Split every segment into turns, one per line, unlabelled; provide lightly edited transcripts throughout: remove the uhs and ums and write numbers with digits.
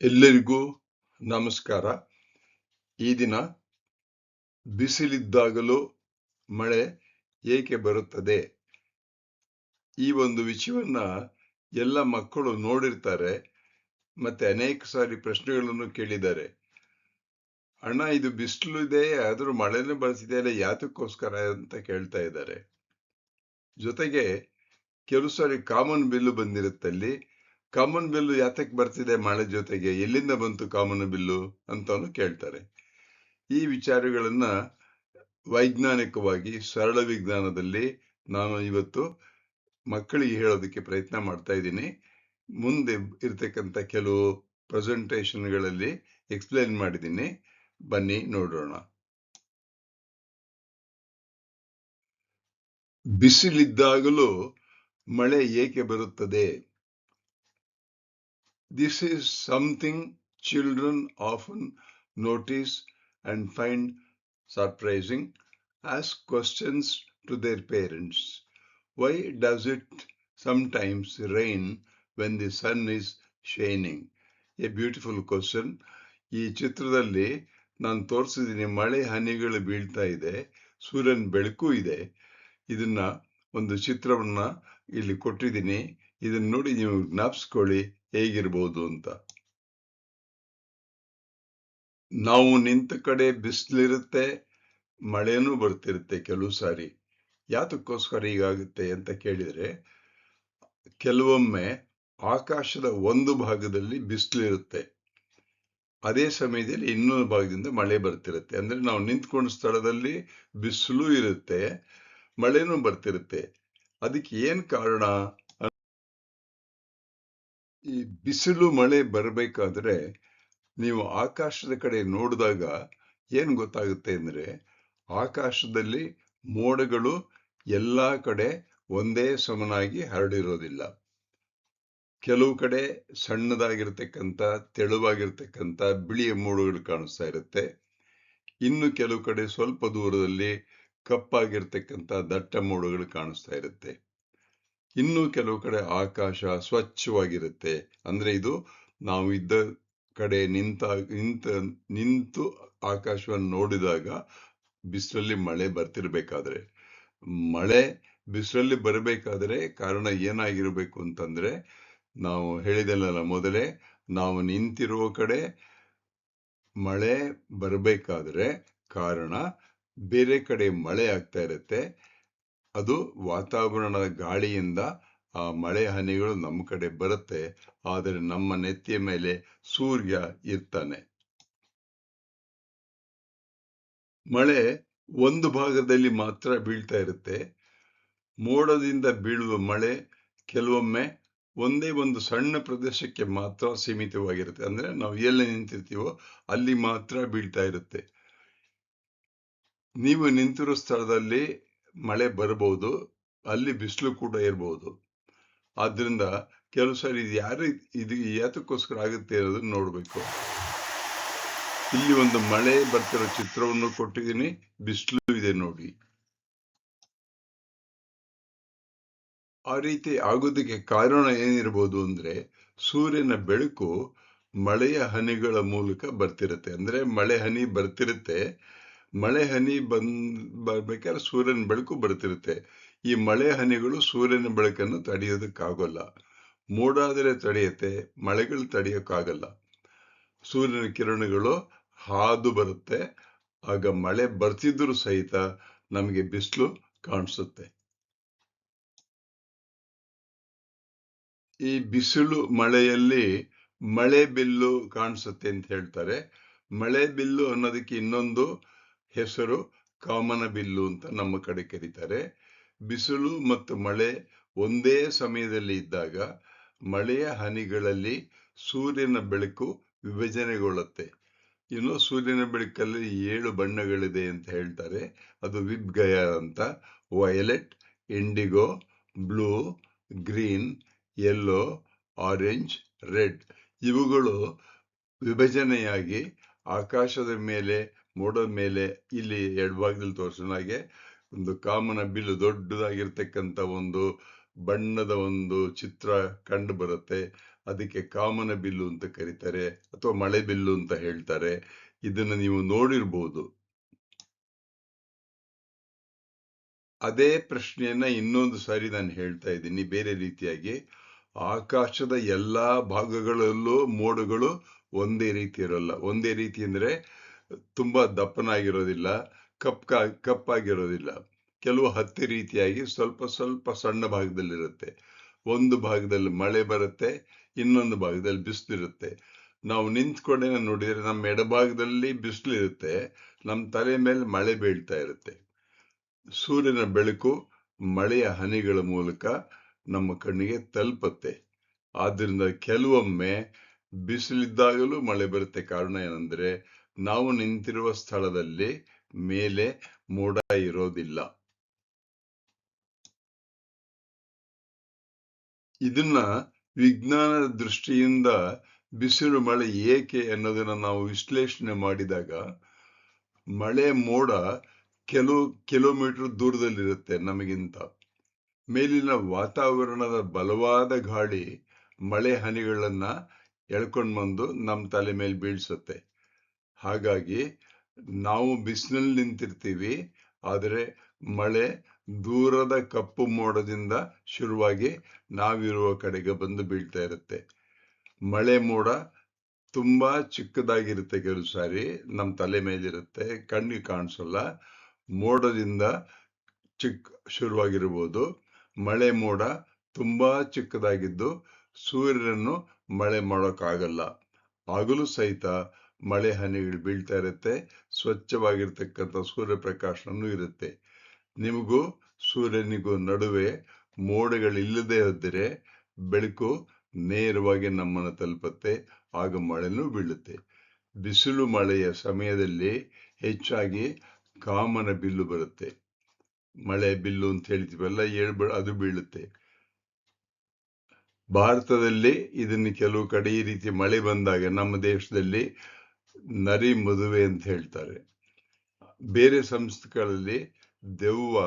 ಎಲ್ಲರಿಗೂ ನಮಸ್ಕಾರ. ಈ ದಿನ ಬಿಸಿಲಿದ್ದಾಗಲೂ ಮಳೆ ಏಕೆ ಬರುತ್ತದೆ? ಈ ಒಂದು ವಿಷಯವನ್ನ ಎಲ್ಲ ಮಕ್ಕಳು ನೋಡಿರ್ತಾರೆ, ಮತ್ತೆ ಅನೇಕ ಸಾರಿ ಪ್ರಶ್ನೆಗಳನ್ನು ಕೇಳಿದ್ದಾರೆ. ಅಣ್ಣ, ಇದು ಬಿಸಿಲು ಇದೆ, ಆದ್ರೂ ಮಳೆನೇ ಬರ್ತಿದೆಯಲ್ಲ, ಯಾತಕ್ಕೋಸ್ಕರ ಅಂತ ಕೇಳ್ತಾ ಇದ್ದಾರೆ. ಜೊತೆಗೆ ಕೆಲವು ಸಾರಿ ಕಾಮನ್ ಬಿಲ್ಲು ಬಂದಿರುತ್ತಲ್ಲಿ, ಕಾಮನ್ ಬಿಲ್ಲು ಯಾತಕ್ಕೆ ಬರ್ತಿದೆ ಮಳೆ ಜೊತೆಗೆ, ಎಲ್ಲಿಂದ ಬಂತು ಕಾಮನ್ ಬಿಲ್ಲು ಅಂತಾನು ಕೇಳ್ತಾರೆ. ಈ ವಿಚಾರಗಳನ್ನ ವೈಜ್ಞಾನಿಕವಾಗಿ ಸರಳ ವಿಜ್ಞಾನದಲ್ಲಿ ನಾನು ಇವತ್ತು ಮಕ್ಕಳಿಗೆ ಹೇಳೋದಕ್ಕೆ ಪ್ರಯತ್ನ ಮಾಡ್ತಾ ಇದ್ದೀನಿ. ಮುಂದೆ ಇರ್ತಕ್ಕಂಥ ಕೆಲವು ಪ್ರೆಸೆಂಟೇಷನ್ಗಳಲ್ಲಿ ಎಕ್ಸ್ಪ್ಲೇನ್ ಮಾಡಿದ್ದೀನಿ, ಬನ್ನಿ ನೋಡೋಣ. ಬಿಸಿಲಿದ್ದಾಗಲೂ ಮಳೆ ಏಕೆ ಬರುತ್ತದೆ? This is something children often notice and find surprising. Ask questions to their parents. Why does it sometimes rain when the sun is shining? A beautiful question. ಈ ಚಿತ್ರದಲ್ಲಿ ನಾನು ತೋರಿಸಿದ್ದೀನಿ, ಮಳೆ ಹನಿಗಳು ಬೀಳ್ತಾ ಇದೆ, ಸೂರ್ಯನ ಬೆಳಕು ಇದೆ. ಇದನ್ನ ಒಂದು ಚಿತ್ರವನ್ನ ಇಲ್ಲಿ ಕೊಟ್ಟಿದ್ದೀನಿ. ಇದನ್ನ ನೋಡಿ ನೀವು ಜ್ಞಾಪಿಸ್ಕೊಳ್ಳಿ ಹೇಗಿರ್ಬೋದು ಅಂತ. ನಾವು ನಿಂತ ಕಡೆ ಬಿಸಿಲಿರುತ್ತೆ, ಮಳೆನೂ ಬರ್ತಿರುತ್ತೆ ಕೆಲವು ಸಾರಿ. ಯಾತಕ್ಕೋಸ್ಕರ ಹೀಗಾಗುತ್ತೆ ಅಂತ ಕೇಳಿದ್ರೆ, ಕೆಲವೊಮ್ಮೆ ಆಕಾಶದ ಒಂದು ಭಾಗದಲ್ಲಿ ಬಿಸಿಲಿರುತ್ತೆ, ಅದೇ ಸಮಯದಲ್ಲಿ ಇನ್ನೊಂದು ಭಾಗದಿಂದ ಮಳೆ ಬರ್ತಿರುತ್ತೆ. ಅಂದ್ರೆ ನಾವು ನಿಂತ್ಕೊಂಡ ಸ್ಥಳದಲ್ಲಿ ಬಿಸಿಲು ಇರುತ್ತೆ, ಮಳೆನೂ ಬರ್ತಿರುತ್ತೆ. ಅದಕ್ಕೆ ಏನ್ ಕಾರಣ? ಈ ಬಿಸಿಲು ಮಳೆ ಬರಬೇಕಾದ್ರೆ ನೀವು ಆಕಾಶದ ಕಡೆ ನೋಡಿದಾಗ ಏನ್ ಗೊತ್ತಾಗುತ್ತೆ ಅಂದ್ರೆ, ಆಕಾಶದಲ್ಲಿ ಮೋಡಗಳು ಎಲ್ಲಾ ಕಡೆ ಒಂದೇ ಸಮನಾಗಿ ಹರಡಿರೋದಿಲ್ಲ. ಕೆಲವು ಕಡೆ ಸಣ್ಣದಾಗಿರ್ತಕ್ಕಂಥ ತೆಳುವಾಗಿರ್ತಕ್ಕಂಥ ಬಿಳಿಯ ಮೋಡಗಳು ಕಾಣಿಸ್ತಾ ಇರುತ್ತೆ. ಇನ್ನು ಕೆಲವು ಕಡೆ ಸ್ವಲ್ಪ ದೂರದಲ್ಲಿ ಕಪ್ಪಾಗಿರ್ತಕ್ಕಂಥ ದಟ್ಟ ಮೋಡಗಳು ಕಾಣಿಸ್ತಾ ಇರುತ್ತೆ. ಇನ್ನು ಕೆಲವು ಕಡೆ ಆಕಾಶ ಸ್ವಚ್ಛವಾಗಿರುತ್ತೆ. ಅಂದ್ರೆ ಇದು ನಾವು ಇದ್ದ ಕಡೆ ನಿಂತು ಆಕಾಶವನ್ನು ನೋಡಿದಾಗ ಬಿಸಿಲಲ್ಲಿ ಮಳೆ ಬರ್ತಿರ್ಬೇಕಾದ್ರೆ, ಮಳೆ ಬಿಸಿಲಲ್ಲಿ ಬರಬೇಕಾದ್ರೆ ಕಾರಣ ಏನಾಗಿರ್ಬೇಕು ಅಂತಂದ್ರೆ, ನಾವು ಹೇಳಿದಲ್ಲ ಮೊದಲೇ, ನಾವು ನಿಂತಿರುವ ಕಡೆ ಮಳೆ ಬರಬೇಕಾದ್ರೆ ಕಾರಣ ಬೇರೆ ಕಡೆ ಮಳೆ ಆಗ್ತಾ ಇರುತ್ತೆ. ಅದು ವಾತಾವರಣದ ಗಾಳಿಯಿಂದ ಆ ಮಳೆ ಹನಿಗಳು ನಮ್ಮ ಕಡೆ ಬರುತ್ತೆ, ಆದರೆ ನಮ್ಮ ನೆತ್ತಿಯ ಮೇಲೆ ಸೂರ್ಯ ಇರ್ತಾನೆ. ಮಳೆ ಒಂದು ಭಾಗದಲ್ಲಿ ಮಾತ್ರ ಬೀಳ್ತಾ ಇರುತ್ತೆ. ಮೋಡದಿಂದ ಬೀಳುವ ಮಳೆ ಕೆಲವೊಮ್ಮೆ ಒಂದೇ ಒಂದು ಸಣ್ಣ ಪ್ರದೇಶಕ್ಕೆ ಮಾತ್ರ ಸೀಮಿತವಾಗಿರುತ್ತೆ. ಅಂದ್ರೆ ನಾವು ಎಲ್ಲಿ ನಿಂತಿರ್ತೀವೋ ಅಲ್ಲಿ ಮಾತ್ರ ಬೀಳ್ತಾ ಇರುತ್ತೆ. ನೀವು ನಿಂತಿರೋ ಸ್ಥಳದಲ್ಲಿ ಮಳೆ ಬರಬಹುದು, ಅಲ್ಲಿ ಬಿಸಿಲು ಕೂಡ ಇರಬಹುದು. ಆದ್ರಿಂದ ಕೆಲವು ಸಾರಿ ಇದು ಯಾತಕ್ಕೋಸ್ಕರ ಆಗುತ್ತೆ ಅನ್ನೋದನ್ನ ನೋಡ್ಬೇಕು. ಇಲ್ಲಿ ಒಂದು ಮಳೆ ಬರ್ತಿರೋ ಚಿತ್ರವನ್ನು ಕೊಟ್ಟಿದ್ದೀನಿ, ಬಿಸಿಲು ಇದೆ ನೋಡಿ. ಆ ರೀತಿ ಆಗೋದಕ್ಕೆ ಕಾರಣ ಏನಿರ್ಬೋದು ಅಂದ್ರೆ, ಸೂರ್ಯನ ಬೆಳಕು ಮಳೆಯ ಹನಿಗಳ ಮೂಲಕ ಬರ್ತಿರುತ್ತೆ. ಅಂದ್ರೆ ಮಳೆ ಹನಿ ಬರ್ತಿರುತ್ತೆ, ಮಳೆ ಹನಿ ಬರ್ಬೇಕಾದ್ರೆ ಸೂರ್ಯನ ಬೆಳಕು ಬರ್ತಿರುತ್ತೆ. ಈ ಮಳೆ ಹನಿಗಳು ಸೂರ್ಯನ ಬೆಳಕನ್ನು ತಡೆಯೋದಕ್ಕಾಗಲ್ಲ. ಮೋಡ ಆದರೆ ತಡೆಯುತ್ತೆ, ಮಳೆಗಳು ತಡೆಯೋಕ್ಕಾಗಲ್ಲ. ಸೂರ್ಯನ ಕಿರಣಗಳು ಹಾದು ಬರುತ್ತೆ, ಆಗ ಮಳೆ ಬರ್ತಿದ್ರು ಸಹಿತ ನಮಗೆ ಬಿಸಿಲು ಕಾಣಿಸುತ್ತೆ. ಈ ಬಿಸಿಲು ಮಳೆಯಲ್ಲಿ ಮಳೆ ಬಿಲ್ಲು ಕಾಣಿಸುತ್ತೆ ಅಂತ ಹೇಳ್ತಾರೆ. ಮಳೆ ಬಿಲ್ಲು ಅನ್ನೋದಕ್ಕೆ ಇನ್ನೊಂದು ಹೆಸರು ಕಾಮನ ಬಿಲ್ಲು ಅಂತ ನಮ್ಮ ಕಡೆ ಕರೀತಾರೆ. ಬಿಸಿಲು ಮತ್ತು ಮಳೆ ಒಂದೇ ಸಮಯದಲ್ಲಿ ಇದ್ದಾಗ ಮಳೆಯ ಹನಿಗಳಲ್ಲಿ ಸೂರ್ಯನ ಬೆಳಕು ವಿಭಜನೆಗೊಳ್ಳುತ್ತೆ. ಇನ್ನು ಸೂರ್ಯನ ಬೆಳಕಲ್ಲಿ 7 ಬಣ್ಣಗಳಿದೆ ಅಂತ ಹೇಳ್ತಾರೆ. ಅದು ವಿಬ್ಗಯ ಅಂತ. Violet, IndiGo, blue, green, yellow, orange, red. ಇವುಗಳು ವಿಭಜನೆಯಾಗಿ ಆಕಾಶದ ಮೇಲೆ, ಮೋಡದ ಮೇಲೆ, ಇಲ್ಲಿ ಎಡಭಾಗದಲ್ಲಿ ತೋರಿಸಿದ ಹಾಗೆ ಒಂದು ಕಾಮನ ಬಿಲ್ಲು, ದೊಡ್ಡದಾಗಿರ್ತಕ್ಕಂಥ ಒಂದು ಬಣ್ಣದ ಒಂದು ಚಿತ್ರ ಕಂಡು ಬರುತ್ತೆ. ಅದಕ್ಕೆ ಕಾಮನ ಬಿಲ್ಲು ಅಂತ ಕರೀತಾರೆ ಅಥವಾ ಮಳೆ ಬಿಲ್ಲು ಅಂತ ಹೇಳ್ತಾರೆ. ಇದನ್ನ ನೀವು ನೋಡಿರ್ಬೋದು. ಅದೇ ಪ್ರಶ್ನೆಯನ್ನ ಇನ್ನೊಂದು ಸಾರಿ ನಾನು ಹೇಳ್ತಾ ಇದ್ದೀನಿ ಬೇರೆ ರೀತಿಯಾಗಿ. ಆಕಾಶದ ಎಲ್ಲಾ ಭಾಗಗಳಲ್ಲೂ ಮೋಡಗಳು ಒಂದೇ ರೀತಿ ಇರಲ್ಲ. ಒಂದೇ ರೀತಿ ಅಂದ್ರೆ ತುಂಬಾ ದಪ್ಪನಾಗಿರೋದಿಲ್ಲ, ಕಪ್ಪಾಗಿರೋದಿಲ್ಲ. ಕೆಲವು ಹತ್ತಿ ರೀತಿಯಾಗಿ ಸ್ವಲ್ಪ ಸ್ವಲ್ಪ ಸಣ್ಣ ಭಾಗದಲ್ಲಿರುತ್ತೆ. ಒಂದು ಭಾಗದಲ್ಲಿ ಮಳೆ ಬರುತ್ತೆ, ಇನ್ನೊಂದು ಭಾಗದಲ್ಲಿ ಬಿಸಿಲಿರುತ್ತೆ. ನಾವು ನಿಂತ್ಕೊಂಡೆ ನೋಡಿದ್ರೆ ನಮ್ಮ ಎಡಭಾಗದಲ್ಲಿ ಬಿಸಿಲಿರುತ್ತೆ, ನಮ್ಮ ತಲೆ ಮೇಲೆ ಮಳೆ ಬೀಳ್ತಾ ಇರುತ್ತೆ. ಸೂರ್ಯನ ಬೆಳಕು ಮಳೆಯ ಹನಿಗಳ ಮೂಲಕ ನಮ್ಮ ಕಣ್ಣಿಗೆ ತಲುಪುತ್ತೆ. ಆದ್ರಿಂದ ಕೆಲವೊಮ್ಮೆ ಬಿಸಿಲಿದ್ದಾಗಲೂ ಮಳೆ ಬರುತ್ತೆ. ಕಾರಣ ಏನಂದ್ರೆ ನಾವು ನಿಂತಿರುವ ಸ್ಥಳದಲ್ಲಿ ಮೇಲೆ ಮೋಡ ಇರೋದಿಲ್ಲ. ಇದನ್ನ ವಿಜ್ಞಾನದ ದೃಷ್ಟಿಯಿಂದ ಬಿಸಿಲು ಮಳೆ ಏಕೆ ಅನ್ನೋದನ್ನ ನಾವು ವಿಶ್ಲೇಷಣೆ ಮಾಡಿದಾಗ ಮಳೆ ಮೋಡ ಕೆಲವು ಕಿಲೋಮೀಟರ್ ದೂರದಲ್ಲಿರುತ್ತೆ ನಮಗಿಂತ. ಮೇಲಿನ ವಾತಾವರಣದ ಬಲವಾದ ಗಾಳಿ ಮಳೆ ಹನಿಗಳನ್ನ ಎಳ್ಕೊಂಡು ಬಂದು ನಮ್ಮ ತಲೆ ಮೇಲೆ ಬೀಳ್ಸುತ್ತೆ. ಹಾಗಾಗಿ ನಾವು ಬಿಸಿಲಲ್ಲಿ ನಿಂತಿರ್ತೀವಿ, ಆದರೆ ಮಳೆ ದೂರದ ಕಪ್ಪು ಮೋಡದಿಂದ ಶುರುವಾಗಿ ನಾವಿರುವ ಕಡೆಗೆ ಬಂದು ಬೀಳ್ತಾ ಇರುತ್ತೆ. ಮಳೆ ಮೋಡ ತುಂಬಾ ಚಿಕ್ಕದಾಗಿರುತ್ತೆ. ಕೆಲವು ಸಾರಿ ನಮ್ಮ ತಲೆ ಮೇಲಿರುತ್ತೆ, ಕಣ್ಣಿಗೆ ಕಾಣಿಸಲ್ಲ. ಮೋಡದಿಂದ ಶುರುವಾಗಿರ್ಬೋದು. ಮಳೆ ಮೋಡ ತುಂಬಾ ಚಿಕ್ಕದಾಗಿದ್ದು ಸೂರ್ಯನನ್ನು ಮಳೆ ಮಾಡೋಕ್ಕಾಗಲ್ಲ. ಆಗಲೂ ಸಹಿತ ಮಳೆ ಹನಿಗಳು ಬೀಳ್ತಾ ಇರುತ್ತೆ. ಸ್ವಚ್ಛವಾಗಿರ್ತಕ್ಕಂಥ ಸೂರ್ಯಪ್ರಕಾಶನೂ ಇರುತ್ತೆ. ನಿಮಗೂ ಸೂರ್ಯನಿಗೂ ನಡುವೆ ಮೋಡಗಳಿಲ್ಲದೆ ಇದ್ದರೆ ಬೆಳಕು ನೇರವಾಗಿ ನಮ್ಮನ್ನು ತಲುಪುತ್ತೆ. ಆಗ ಮಳೆನೂ ಬೀಳುತ್ತೆ. ಬಿಸಿಲು ಮಳೆಯ ಸಮಯದಲ್ಲಿ ಹೆಚ್ಚಾಗಿ ಕಾಮನ ಬಿಲ್ಲು ಬರುತ್ತೆ. ಮಳೆ ಬಿಲ್ಲು ಅಂತ ಹೇಳ್ತೀವಲ್ಲ, ಅದು ಬೀಳುತ್ತೆ. ಭಾರತದಲ್ಲಿ ಇದನ್ನು ಕೆಲವು ಕಡೆ ಈ ರೀತಿ ಮಳೆ ಬಂದಾಗ ನಮ್ಮ ದೇಶದಲ್ಲಿ ನರಿ ಮದುವೆ ಅಂತ ಹೇಳ್ತಾರೆ. ಬೇರೆ ಸಂಸ್ಥೆಗಳಲ್ಲಿ ದೆವ್ವ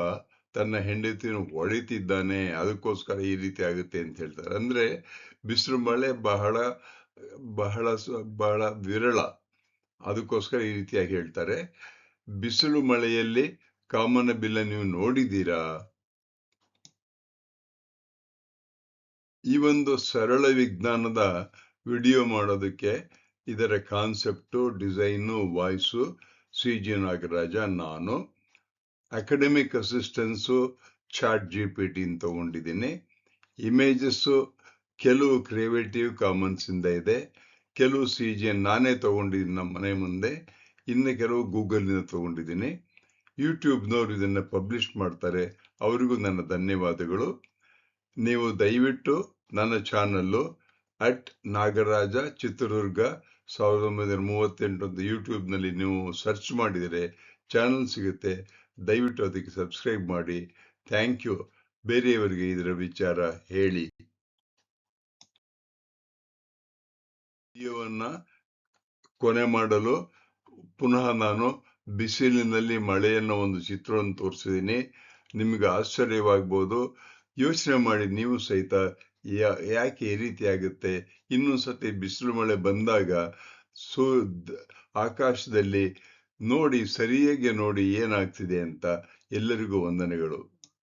ತನ್ನ ಹೆಂಡತಿಯನ್ನು ಹೊಡಿತಿದ್ದಾನೆ, ಅದಕ್ಕೋಸ್ಕರ ಈ ರೀತಿ ಆಗುತ್ತೆ ಅಂತ ಹೇಳ್ತಾರೆ. ಅಂದ್ರೆ ಬಿಸಿಲು ಮಳೆ ಬಹಳ ಬಹಳ ಬಹಳ ವಿರಳ, ಅದಕ್ಕೋಸ್ಕರ ಈ ರೀತಿಯಾಗಿ ಹೇಳ್ತಾರೆ. ಬಿಸಿಲು ಮಳೆಯಲ್ಲಿ ಕಾಮನ ಬಿಲ್ಲ ನೀವು ನೋಡಿದ್ದೀರಾ? ಈ ಒಂದು ಸರಳ ವಿಜ್ಞಾನದ ವಿಡಿಯೋ ಮಾಡೋದಕ್ಕೆ ಇದರ concept, design, voice CG Nagaraja. ನಾನು ಅಕಾಡೆಮಿಕ್ ಅಸಿಸ್ಟೆನ್ಸು ChatGPT ತಗೊಂಡಿದ್ದೀನಿ. ಇಮೇಜಸ್ಸು ಕೆಲವು ಕ್ರಿಯೇಟಿವ್ ಕಾಮನ್ಸ್ ಇಂದ ಇದೆ, ಕೆಲವು CG ನಾನೇ ತಗೊಂಡಿದ್ದೀನಿ ನಮ್ಮ ಮನೆ ಮುಂದೆ, ಇನ್ನು ಕೆಲವು ಗೂಗಲ್ನಿಂದ ತಗೊಂಡಿದ್ದೀನಿ. ಯೂಟ್ಯೂಬ್ನವರು ಇದನ್ನ ಪಬ್ಲಿಷ್ ಮಾಡ್ತಾರೆ, ಅವರಿಗೂ ನನ್ನ ಧನ್ಯವಾದಗಳು. ನೀವು ದಯವಿಟ್ಟು ನನ್ನ ಚಾನಲ್ಲು @ನಾಗರಾಜ ಚಿತ್ರದುರ್ಗ 1938 ಅಂತ ಯೂಟ್ಯೂಬ್ನಲ್ಲಿ ನೀವು ಸರ್ಚ್ ಮಾಡಿದರೆ ಚಾನಲ್ ಸಿಗುತ್ತೆ. ದಯವಿಟ್ಟು ಅದಕ್ಕೆ ಸಬ್ಸ್ಕ್ರೈಬ್ ಮಾಡಿ. Thank you. ಬೇರೆಯವರಿಗೆ ಇದರ ವಿಚಾರ ಹೇಳಿ. ವಿಡಿಯೋವನ್ನ ಕೊನೆ ಮಾಡಲು ಪುನಃ ನಾನು ಬಿಸಿಲಿನಲ್ಲಿ ಮಳೆಯನ್ನು ಒಂದು ಚಿತ್ರವನ್ನು ತೋರಿಸಿದ್ದೀನಿ. ನಿಮಗೆ ಆಶ್ಚರ್ಯವಾಗ್ಬೋದು. ಯೋಚನೆ ಮಾಡಿ ನೀವು ಸಹಿತ, ಯಾಕೆ ಈ ರೀತಿ ಆಗುತ್ತೆ. ಇನ್ನೊಂದ್ಸತಿ ಬಿಸಿಲು ಮಳೆ ಬಂದಾಗ ಆಕಾಶದಲ್ಲಿ ನೋಡಿ, ಸರಿಯಾಗಿ ನೋಡಿ ಏನಾಗ್ತಿದೆ ಅಂತ. ಎಲ್ಲರಿಗೂ ವಂದನೆಗಳು.